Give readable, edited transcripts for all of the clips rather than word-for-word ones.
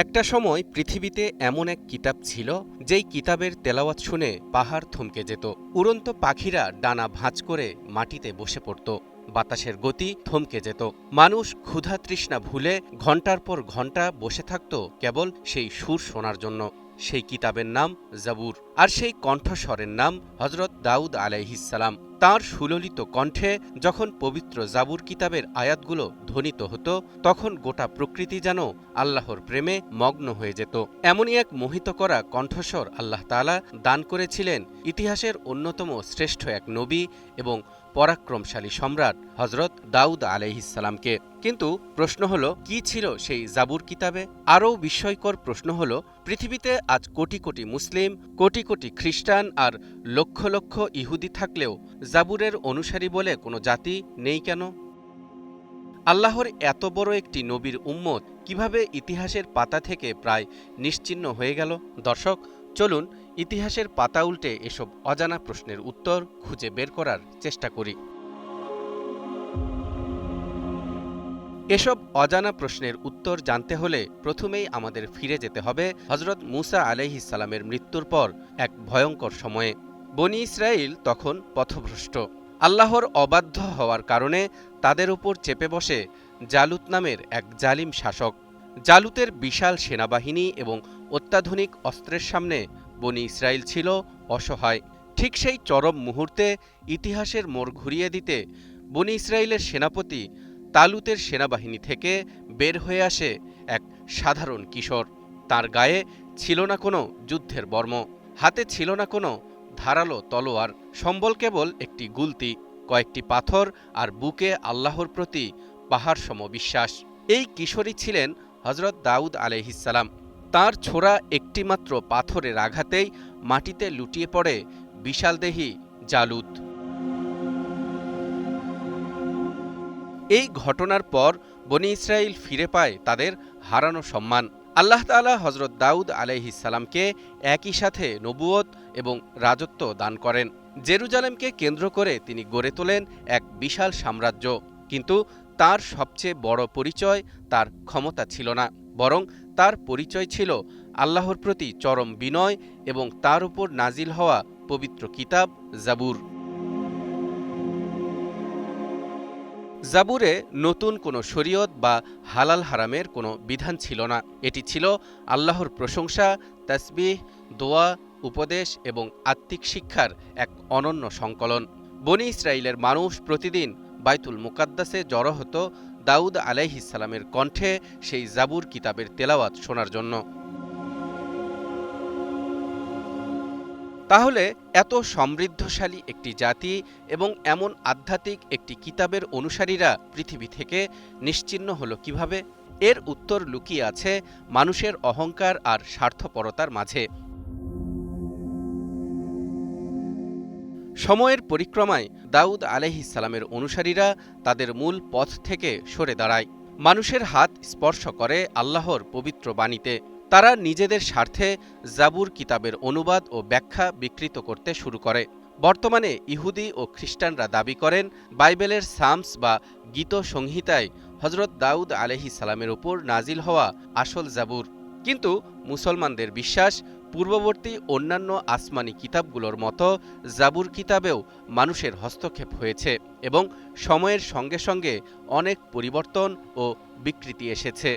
একটা সময় পৃথিবীতে এমন এক কিতাব ছিল যেই কিতাবের তেলাওয়াত শুনে পাহাড় থমকে যেত। উড়ন্ত পাখিরা ডানা ভাঁজ করে মাটিতে বসে পড়ত। বাতাসের গতি থমকে যেত। মানুষ ক্ষুধা তৃষ্ণা ভুলে ঘণ্টার পর ঘণ্টা বসে থাকত কেবল সেই সুর শোনার জন্য। সেই কিতাবের নাম জাবুর, আর সেই কণ্ঠস্বরের নাম হজরত দাউদ আলাইহিসসালাম। তাঁর সুললিত কণ্ঠে যখন পবিত্র জাবুর কিতাবের আয়াতগুলো ধ্বনিত হতো, তখন গোটা প্রকৃতি যেন আল্লাহর প্রেমে মগ্ন হয়ে যেত। এমনই এক মোহিত করা কণ্ঠস্বর আল্লাহ তাআলা দান করেছিলেন ইতিহাসের অন্যতম শ্রেষ্ঠ এক নবী এবং পরাক্রমশালী সম্রাট হজরত দাউদ আলাইহিসসালামকে। কিন্তু প্রশ্ন হলো, কি ছিল সেই জাবুর কিতাবে? আরও বিস্ময়কর প্রশ্ন হলো, পৃথিবীতে আজ কোটি কোটি মুসলিম, কোটি কোটি খ্রিস্টান আর লক্ষ লক্ষ ইহুদি থাকলেও জাবুরের অনুসারী বলে কোনো জাতি নেই কেন? আল্লাহর এত বড় একটি নবীর উম্মত কিভাবে ইতিহাসের পাতা থেকে প্রায় নিশ্চিহ্ন হয়ে গেল? দর্শক, চলুন ইতিহাসের পাতা উল্টে এসব অজানা প্রশ্নের উত্তর খুঁজে বের করার চেষ্টা করি। এসব অজানা প্রশ্নের উত্তর জানতে হলে প্রথমেই আমাদের ফিরে যেতে হবে হজরত মুসা আলাইহিসসালামের মৃত্যুর পর এক ভয়ঙ্কর সময়ে। বনী ইসরাইল তখন পথভ্রষ্ট। আল্লাহর অবাধ্য হওয়ার কারণে তাদের উপর চেপে বসে জালুত নামের এক জালিম শাসক। জালুতের বিশাল সেনাবাহিনী এবং অত্যাধুনিক অস্ত্রের সামনে বনী ইসরাইল ছিল অসহায়। ঠিক সেই চরম মুহূর্তে ইতিহাসের মোড় ঘুরিয়ে দিতে বনী ইসরাইলের সেনাপতি তালুতের সেনাবাহিনী থেকে বের হয়ে আসে এক সাধারণ কিশোর। তার গায়ে ছিল না কোনো যুদ্ধের বর্ম, হাতে ছিল না কোনো ধারালো তলোয়ার, সম্বল কেবল একটি গুলতি, কয়েকটি পাথর আর বুকে আল্লাহর প্রতি পাহাড়সম বিশ্বাস। এই কিশোরী ছিলেন হজরত দাউদ আলাইহিসসালাম। তাঁর ছোড়া একটিমাত্র পাথরের আঘাতেই মাটিতে লুটিয়ে পড়ে বিশালদেহী জালুত। এই ঘটনার পর বনী ইসরাইল ফিরে পায় তাদের হারানো সম্মান। আল্লাহ তাআলা হজরত দাউদ আলাইহিসসালামকে একই সাথে নবুয়ত এবং রাজত্ব দান করেন। জেরুজালেমকে কেন্দ্র করে তিনি গড়ে তোলেন এক বিশাল সাম্রাজ্য। কিন্তু তার সবচেয়ে বড় পরিচয় তার ক্ষমতা ছিল না, বরং তার পরিচয় ছিল আল্লাহর প্রতি চরম বিনয় এবং তার উপর নাজিল হওয়া পবিত্র কিতাব জাবুর। জাবুরে নতুন কোনো শরীয়ত বা হালাল হারামের কোনো বিধান ছিল না। এটি ছিল আল্লাহর প্রশংসা, তাসবিহ, দোয়া, উপদেশ এবং আত্মিক শিক্ষার এক অনন্য সংকলন। বনী ইসরাইলের মানুষ প্রতিদিন বাইতুল মুকাদ্দাসে জড়ো হতো দাউদ আলাইহিসসালামের কণ্ঠে সেই জাবুর কিতাবের তেলাওয়াত শোনার জন্য। তাহলে এত সমৃদ্ধশালী একটি জাতি এবং এমন আধ্যাত্মিক একটি কিতাবের অনুসারীরা পৃথিবী থেকে নিশ্চিহ্ন হলো কিভাবে? এর উত্তর লুকিয়ে আছে মানুষের অহংকার আর স্বার্থপরতার মাঝে। সময়ের পরিক্রমায় দাউদ আলাইহিসসালামের অনুসারীরা তাদের মূল পথ থেকে সরে দাঁড়ায়। মানুষের হাত স্পর্শ করে আল্লাহর পবিত্র বাণীতে। তারা নিজেদের স্বার্থে জাবুর কিতাবের অনুবাদ ও ব্যাখ্যা বিকৃত করতে শুরু করে। বর্তমানে ইহুদি ও খ্রিস্টানরা দাবি করেন বাইবেলের সামস বা গীত সংহিতায় হজরত দাউদ আলাইহিসসালামের উপর নাজিল হওয়া আসল জাবুর। কিন্তু মুসলমানদের বিশ্বাস, পূর্ববর্তী অন্যান্য আসমানি কিতাবগুলোর মতো জাবুর কিতাবেও মানুষের হস্তক্ষেপ হয়েছে এবং সময়ের সঙ্গে সঙ্গে অনেক পরিবর্তন ও বিকৃতি এসেছে।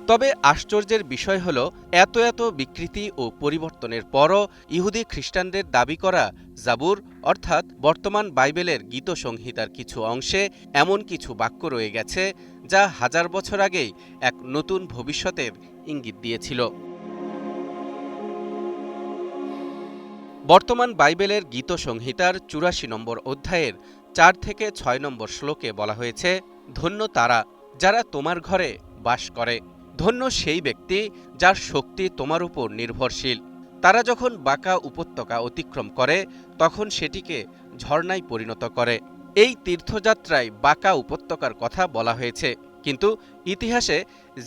তবে আশ্চর্যের বিষয় হল, এত বিকৃতি ও পরিবর্তনের পরও ইহুদি খ্রিস্টানদের দাবি করা জাবুর অর্থাৎ বর্তমান বাইবেলের গীত সংহিতার কিছু অংশে এমন কিছু বাক্য রয়ে গেছে যা হাজার বছর আগেই এক নতুন ভবিষ্যতের ইঙ্গিত দিয়েছিল। বর্তমান বাইবেলের গীত সংহিতার ৮৪ নম্বর অধ্যায়ের ৪ থেকে ৬ নম্বর শ্লোকে বলা হয়েছে, ধন্য তারা যারা তোমার ঘরে বাস করে, ধন্য সেই ব্যক্তি যার শক্তি তোমার উপর নির্ভরশীল। তারা যখন বাঁকা উপত্যকা অতিক্রম করে তখন সেটিকে ঝর্ণায় পরিণত করে। এই তীর্থযাত্রায় বাঁকা উপত্যকার কথা বলা হয়েছে, কিন্তু ইতিহাসে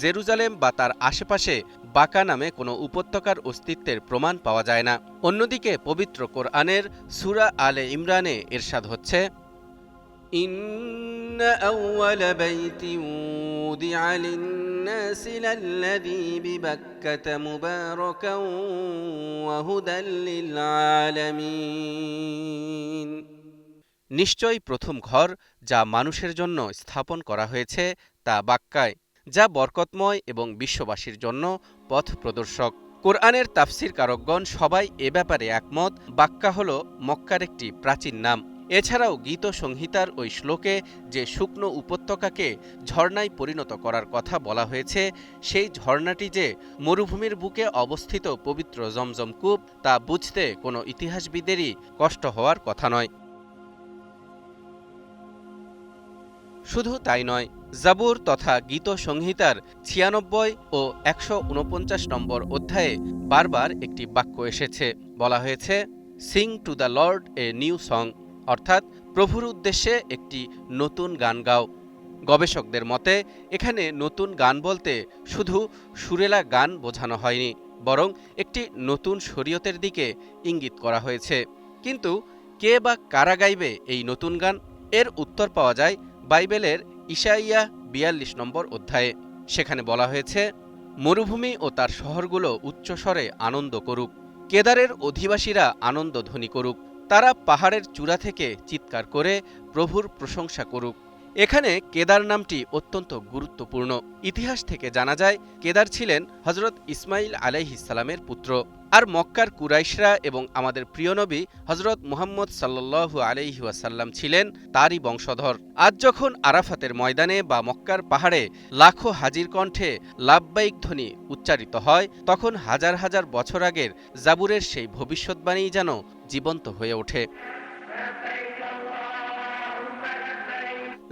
জেরুজালেম বা তার আশেপাশে বাঁকা নামে কোনো উপত্যকার অস্তিত্বের প্রমাণ পাওয়া যায় না। অন্যদিকে পবিত্র কোরআনের সূরা আলে ইমরানে ইরশাদ হচ্ছে, ইন্ন أول بيت وضع للناس للذي ببكة مباركا وهدى للعالمين। নিশ্চয়ই প্রথম ঘর যা মানুষের জন্য স্থাপন করা হয়েছে তা বাক্কায়, যা বরকতময় এবং বিশ্ববাসীর জন্য পথ প্রদর্শক। কোরআনের তাফসির কারকগণ সবাই এ ব্যাপারে একমত, বাক্কা হল মক্কার একটি প্রাচীন নাম। এছাড়াও গীত সংহিতার ওই শ্লোকে যে শুকনো উপত্যকাকে ঝর্ণায় পরিণত করার কথা বলা হয়েছে, সেই ঝর্ণাটি যে মরুভূমির বুকে অবস্থিত পবিত্র জমজম কূপ তা বুঝতে কোনো ইতিহাসবিদেরই কষ্ট হওয়ার কথা নয়। শুধু তাই নয়, জাবুর তথা গীত সংহিতার ৯৬ ও ১৪৯ নম্বর অধ্যায়ে বারবার একটি বাক্য এসেছে। বলা হয়েছে, Singh to the Lord a new song, অর্থাৎ প্রভুর উদ্দেশ্যে একটি নতুন গান গাও। গবেষকদের মতে এখানে নতুন গান বলতে শুধু সুরেলা গান বোঝানো হয়নি, বরং একটি নতুন শরীয়তের দিকে ইঙ্গিত করা হয়েছে। কিন্তু কে বা কারা গাইবে এই নতুন গান? এর উত্তর পাওয়া যায় বাইবেলের ইশাইয়া ৪২ নম্বর অধ্যায়ে। সেখানে বলা হয়েছে, মরুভূমি ও তার শহরগুলো উচ্চস্বরে আনন্দ করুক, কেদারের অধিবাসীরা আনন্দ ধ্বনি করুক, তারা পাহাড়ের চূড়া থেকে চিৎকার করে প্রভুর প্রশংসা করুক। এখানে কেদার নামটি অত্যন্ত গুরুত্বপূর্ণ। ইতিহাস থেকে জানা যায়, কেদার ছিলেন হজরত ইসমাইল আলাইহিসসালামের পুত্র, আর মক্কার কুরাইশরা এবং আমাদের প্রিয় নবী হজরত মুহাম্মদ সাল্লাল্লাহু আলাইহি ওয়াসাল্লাম ছিলেন তারই বংশধর। আজ যখন আরাফাতের ময়দানে বা মক্কার পাহাড়ে লাখো হাজির কণ্ঠে লাব্বাইক ধ্বনি উচ্চারিত হয়, তখন হাজার হাজার বছর আগের জাবুরের সেই ভবিষ্যৎবাণী যেন জীবন্ত হয়ে ওঠে।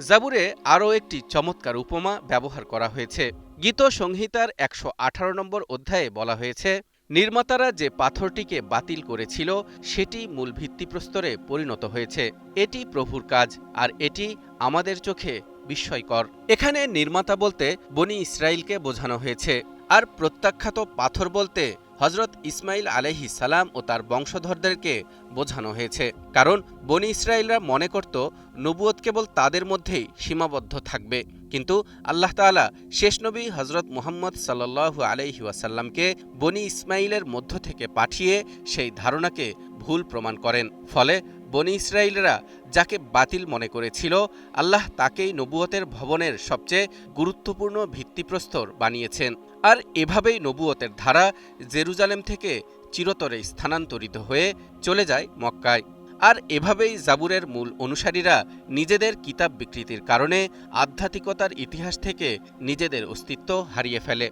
জাবুরে আরও একটি চমৎকার উপমা ব্যবহার করা হয়েছে। গীত সংহিতার ১১৮ নম্বর অধ্যায়ে বলা হয়েছে, নির্মাতারা যে পাথরটিকে বাতিল করেছিল সেটি মূল ভিত্তিপ্রস্তরে পরিণত হয়েছে। এটি প্রভুর কাজ, আর এটি আমাদের চোখে বিস্ময়কর। এখানে নির্মাতা বলতে বনি ইসরাইলকে বোঝানো হয়েছে, আর প্রত্যাখ্যাত পাথর বলতে হজরত ইসমাইল আলাইহিস সালাম ও তার বংশধরদেরকে বোঝানো হয়েছে। কারণ বনি ইসরাইলরা মনে করত নবুয়ত কেবল তাদের মধ্যেই সীমাবদ্ধ থাকবে, কিন্তু আল্লাহ তাআলা শেষ নবী হজরত মুহাম্মদ সাল্লাল্লাহু আলাইহি ওয়াসাল্লামকে বনি ইসমাইলের মধ্য থেকে পাঠিয়ে সেই ধারণাকে ভুল প্রমাণ করেন। ফলে বনি ইসরাইলরা যাকে বাতিল মনে করেছিল, আল্লাহ তাকেই নবুয়তের ভবনের সবচেয়ে গুরুত্বপূর্ণ ভিত্তিপ্রস্তর বানিয়েছেন। আর এভাবেই নবুয়তের ধারা জেরুজালেম থেকে চিরতরে স্থানান্তরিত হয়ে চলে যায় মক্কায়। আর এভাবেই জাবুরের মূল অনুসারীরা নিজেদের কিতাব বিকৃতির কারণে আধ্যাত্মিকতার ইতিহাস থেকে নিজেদের অস্তিত্ব হারিয়ে ফেলে।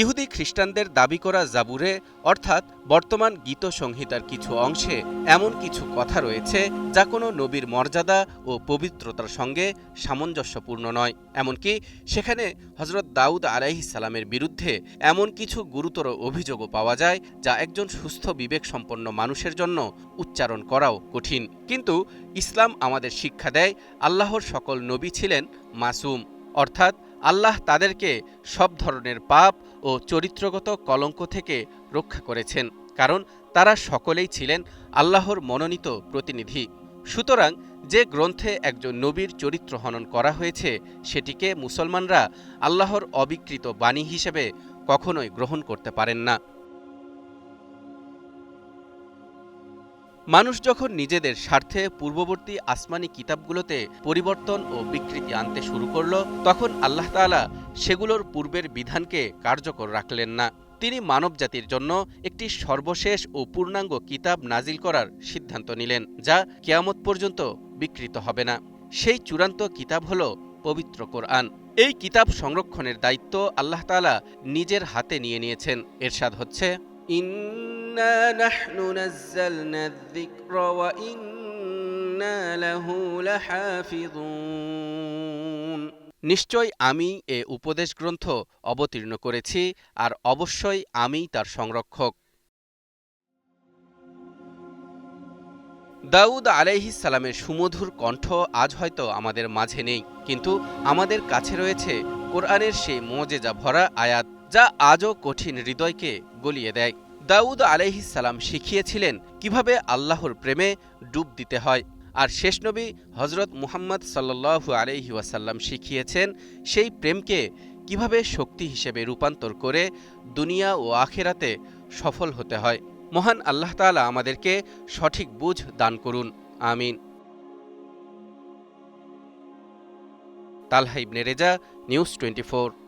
ইহুদি খ্রিস্টানদের দাবি করা জাবুরে, অর্থাৎ বর্তমান গীত সংহিতার কিছু অংশে এমন কিছু কথা রয়েছে যা কোনো নবীর মর্যাদা ও পবিত্রতার সঙ্গে সামঞ্জস্যপূর্ণ নয়। এমনকি সেখানে হজরত দাউদ আলাইহিস সালামের বিরুদ্ধে এমন কিছু গুরুতর অভিযোগও পাওয়া যায় যা একজন সুস্থ বিবেকসম্পন্ন মানুষের জন্য উচ্চারণ করাও কঠিন। কিন্তু ইসলাম আমাদের শিক্ষা দেয়, আল্লাহর সকল নবী ছিলেন মাসুম, অর্থাৎ আল্লাহ তাদেরকে সব ধরনের পাপ ও চরিত্রগত কলঙ্ক থেকে রক্ষা করেছেন, কারণ তারা সকলেই ছিলেন আল্লাহর মনোনীত প্রতিনিধি। সুতরাং যে গ্রন্থে একজন নবীর চরিত্র হনন করা হয়েছে সেটিকে মুসলমানরা আল্লাহর অবিকৃত বাণী হিসেবে কখনোই গ্রহণ করতে পারেন না। মানুষ যখন নিজেদের স্বার্থে পূর্ববর্তী আসমানি কিতাবগুলোতে পরিবর্তন ও বিকৃতি আনতে শুরু করল, তখন আল্লাহ তাআলা সেগুলোর পূর্বের বিধানকে কার্যকর রাখলেন না। তিনি মানবজাতির জন্য একটি সর্বশেষ ও পূর্ণাঙ্গ কিতাব নাজিল করার সিদ্ধান্ত নিলেন, যা কিয়ামত পর্যন্ত বিকৃত হবে না। সেই চূড়ান্ত কিতাব হল পবিত্র কোরআন। এই কিতাব সংরক্ষণের দায়িত্ব আল্লাহ তাআলা নিজের হাতে নিয়ে নিয়েছেন। এরশাদ হচ্ছে, ইন্না নাহনু নাযালনা যিকরা ওয়া ইন্না লাহু লাহাফিযুন। নিশ্চয় আমি এ উপদেশ গ্রন্থ অবতীর্ণ করেছি, আর অবশ্যই আমি তার সংরক্ষক। দাউদ আলাইহিস সালামের সুমধুর কণ্ঠ আজ হয়তো আমাদের মাঝে নেই, কিন্তু আমাদের কাছে রয়েছে কোরআনের সেই মুজিজা ভরা আয়াত, যা আজও কঠিন হৃদয়কে গলিয়ে দেয়। দাউদ আলাইহিস সালাম শিখিয়েছিলেন কিভাবে আল্লাহর প্রেমে ডুব দিতে হয়, আর শেষ নবী হজরত মুহাম্মদ সাল্লাল্লাহু আলাইহি ওয়াসাল্লাম শিখিয়েছেন সেই প্রেমকে কিভাবে শক্তি হিসেবে রূপান্তর করে দুনিয়া ও আখেরাতে সফল হতে হয়। মহান আল্লাহ তাআলা আমাদেরকে সঠিক বুঝ দান করুন, আমিন। তালহা ইবনে রেজা, নিউজ 24।